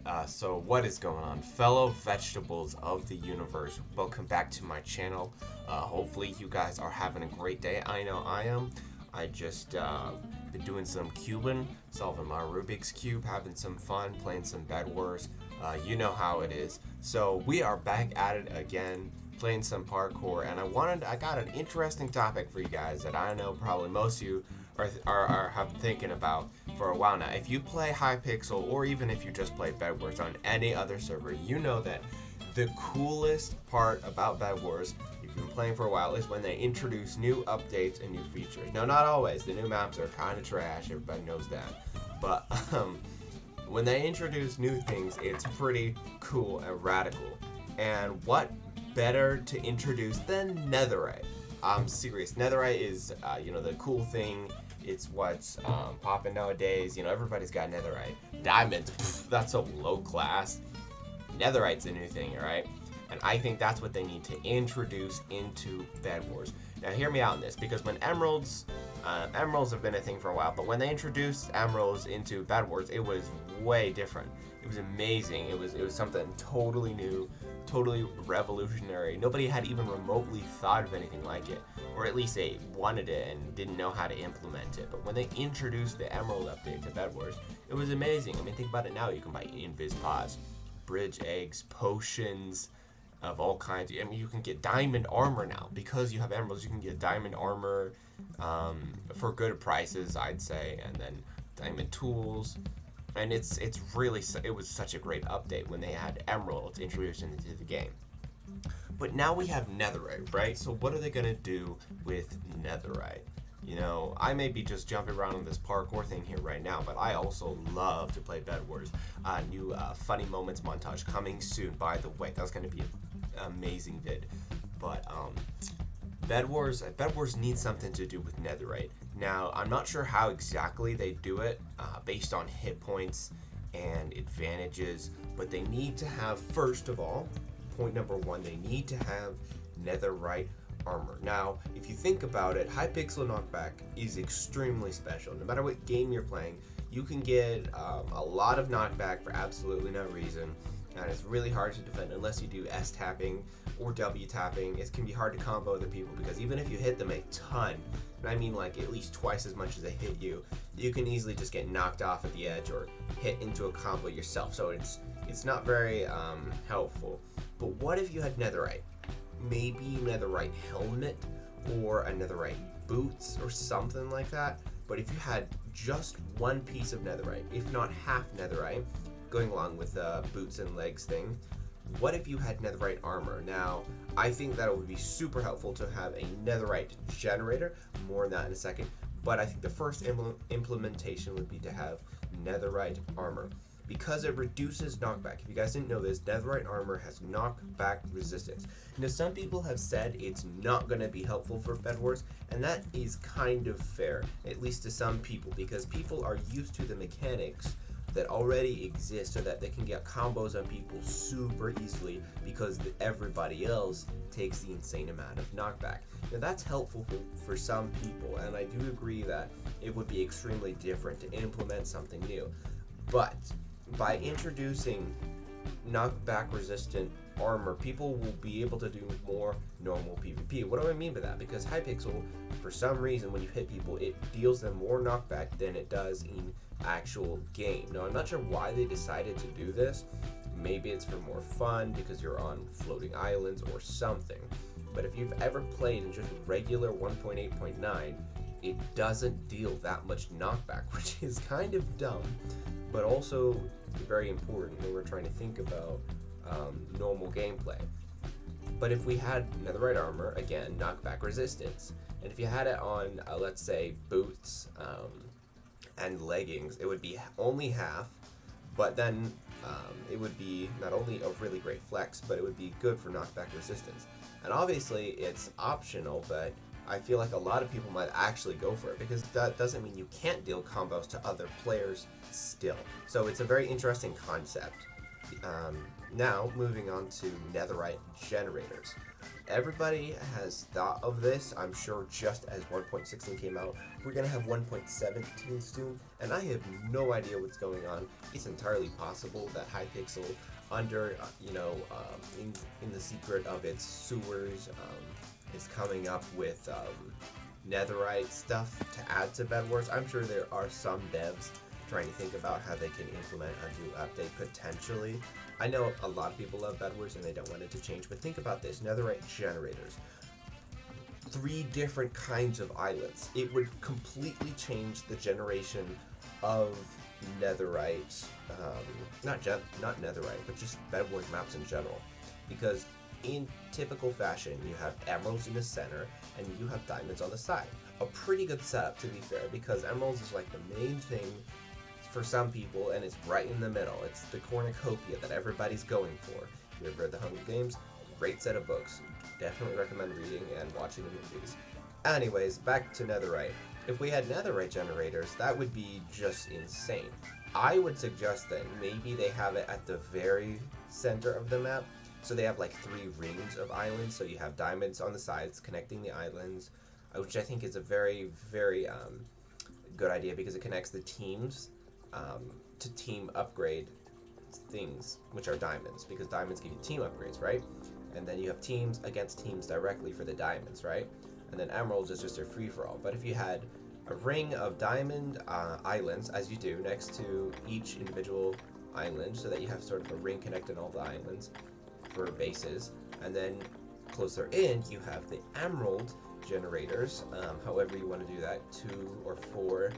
Alright, so what is going on? Fellow vegetables of the universe, welcome back to my channel. Hopefully you guys are having a great day. I know I am. I just been doing some cubing, solving my Rubik's Cube, having some fun, playing some Bedwars. You know how it is. So we are back at it again, playing some parkour, and I got an interesting topic for you guys that I know probably most of you have been thinking about for a while now. If you play Hypixel, or even if you just play Bedwars on any other server, you know that the coolest part about Bedwars, if you've been playing for a while, is when they introduce new updates and new features. Now, not always. The new maps are kind of trash. Everybody knows that. But when they introduce new things, it's pretty cool and radical. And what better to introduce than Netherite? I'm serious. Netherite is, the cool thing. It's what's popping nowadays. You know, everybody's got Netherite. Diamonds, that's so low class. Netherite's a new thing, right? And I think that's what they need to introduce into Bedwars. Now, hear me out on this, because when emeralds have been a thing for a while, but when they introduced emeralds into Bedwars, it was way different. It was amazing. It was something totally new, totally revolutionary. Nobody had even remotely thought of anything like it, or at least they wanted it and didn't know how to implement it. But when they introduced the Emerald update to Bedwars, it was amazing. I mean, think about it now. You can buy invis pods, bridge eggs, potions of all kinds. I mean, you can get diamond armor now because you have emeralds. You can get diamond armor for good prices, I'd say, and then diamond tools. And it was such a great update when they had emeralds introduced into the game. But now we have Netherite, right? So what are they gonna do with Netherite? You know, I may be just jumping around on this parkour thing here right now, but I also love to play Bedwars. New funny moments montage coming soon, by the way. That's gonna be an amazing vid. But Bedwars needs something to do with Netherite. Now, I'm not sure how exactly they do it, based on hit points and advantages, but they need to have, first of all, point number one, they need to have Netherite armor. Now, if you think about it, Hypixel knockback is extremely special. No matter what game you're playing, you can get a lot of knockback for absolutely no reason. And it's really hard to defend unless you do S tapping or W tapping. It can be hard to combo other people because even if you hit them a ton, and I mean like at least twice as much as they hit you, you can easily just get knocked off at the edge or hit into a combo yourself. So it's not very helpful. But what if you had Netherite? Maybe Netherite helmet or a Netherite boots or something like that. But if you had just one piece of Netherite, if not half Netherite, going along with the boots and legs thing, what if you had Netherite armor? Now, I think that it would be super helpful to have a Netherite generator. More on that in a second. But I think the first implementation would be to have Netherite armor, because it reduces knockback. If you guys didn't know this, Netherite armor has knockback resistance. Now, some people have said it's not going to be helpful for Bedwars, and that is kind of fair, at least to some people, because people are used to the mechanics that already exist so that they can get combos on people super easily because everybody else takes the insane amount of knockback. Now, that's helpful for some people, and I do agree that it would be extremely different to implement something new. But by introducing knockback resistant armor, people will be able to do more normal PvP. What do I mean by that? Because Hypixel, for some reason, when you hit people, it deals them more knockback than it does in actual game. Now, I'm not sure why they decided to do this. Maybe it's for more fun because you're on floating islands or something. But if you've ever played in just regular 1.8.9, it doesn't deal that much knockback, which is kind of dumb, but also very important when we're trying to think about normal gameplay. But if we had Netherite armor, again, knockback resistance, and if you had it on, let's say, boots and leggings, it would be only half, but then it would be not only a really great flex, but it would be good for knockback resistance. And obviously, it's optional, but I feel like a lot of people might actually go for it, because that doesn't mean you can't deal combos to other players still. So it's a very interesting concept. Now, moving on to Netherite generators. everybody has thought of this. I'm sure just as 1.16 came out, we're gonna have 1.17 soon, and I have no idea what's going on. It's entirely possible that Hypixel, under in the secret of its sewers, is coming up with Netherite stuff to add to Bedwars. I'm sure there are some devs trying to think about how they can implement a new update potentially. I know a lot of people love Bedwars and they don't want it to change, but think about this: Netherite generators, 3 different kinds of islands. It would completely change the generation of Netherite, not Netherite, but just Bedwars maps in general, because in typical fashion, you have emeralds in the center and you have diamonds on the side. A pretty good setup, to be fair, because emeralds is like the main thing for some people, and it's right in the middle. It's the cornucopia that everybody's going for. If you ever read The Hunger Games, great set of books. Definitely recommend reading and watching the movies. Anyways, back to Netherite. If we had Netherite generators, that would be just insane. I would suggest that maybe they have it at the very center of the map. So they have like 3 rings of islands, so you have diamonds on the sides connecting the islands, which I think is a very, very good idea, because it connects the teams to team upgrade things, which are diamonds, because diamonds give you team upgrades, right? And then you have teams against teams directly for the diamonds, right? And then emeralds is just a free-for-all. But if you had a ring of diamond islands, as you do, next to each individual island, so that you have sort of a ring connecting all the islands for bases, and then closer in you have the emerald generators, however you want to do that, 2 or 4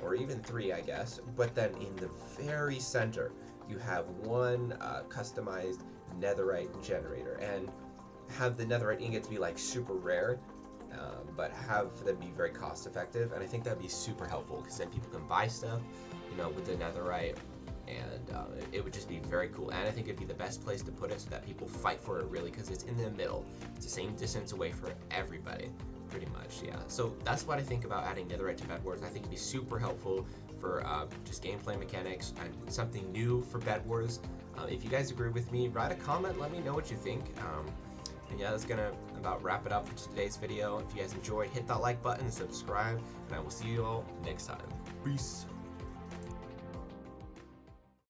or even 3, I guess. But then in the very center you have one customized netherite generator, and have the netherite ingots be like super rare, but have them be very cost effective. And I think that'd be super helpful, because then people can buy stuff, with the netherite, and it would just be very cool. And I think it'd be the best place to put it, so that people fight for it, really, because it's in the middle. It's the same distance away for everybody, pretty much. Yeah, so that's what I think about adding Netherite to Bedwars. I think it'd be super helpful for just gameplay mechanics and something new for Bedwars. If you guys agree with me, write a comment, let me know what you think. And yeah, that's gonna about wrap it up for today's video. If you guys enjoyed, hit that like button and subscribe, and I will see you all next time. Peace.